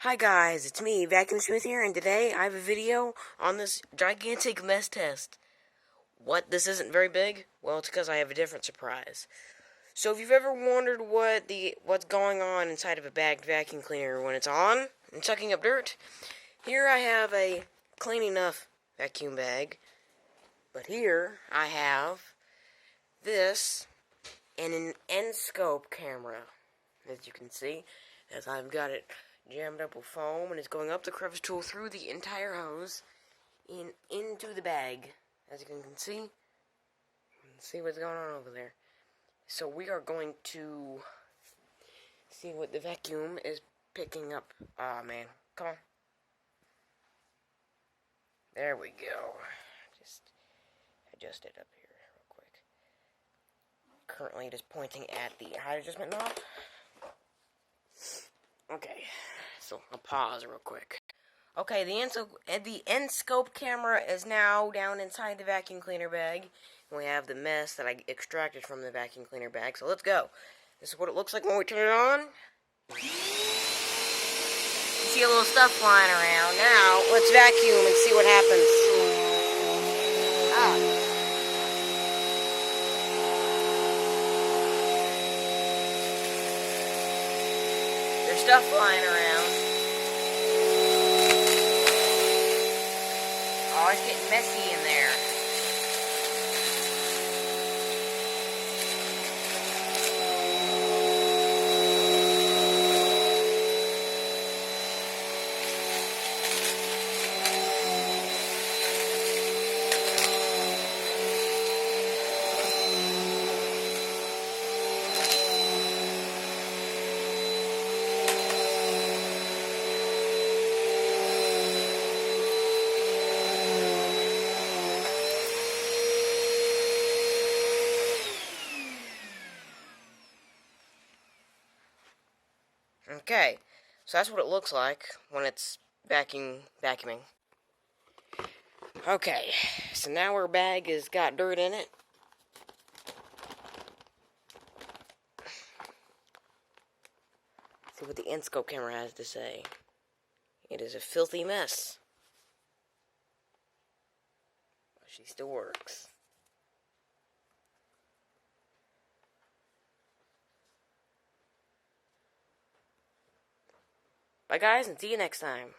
Hi guys, it's me, Vacuum Smith here, and today I have a video on this gigantic mess test. What, this isn't very big? Well, it's because I have a different surprise. So if you've ever wondered what's going on inside of a bagged vacuum cleaner when it's on and sucking up dirt, here I have a clean enough vacuum bag, but here I have this and an N-scope camera, as you can see, as I've got it jammed up with foam, and it's going up the crevice tool through the entire hose into the bag, as you can see what's going on over there. So we are going to see what the vacuum is picking up. Aw, man, come on. There we go. Just adjust it up here real quick. Currently it is pointing at the height adjustment knob. Okay, so I'll pause real quick. Okay, the N-scope camera is now down inside the vacuum cleaner bag. And we have the mess that I extracted from the vacuum cleaner bag. So let's go. This is what it looks like when we turn it on. You see a little stuff flying around. Now, let's vacuum and see what happens. There's stuff flying around. Oh, it's getting messy in there. Okay, so that's what it looks like when it's vacuuming. Okay, so now our bag has got dirt in it. See what the N-scope camera has to say. It is a filthy mess. But she still works. Bye guys, and see you next time.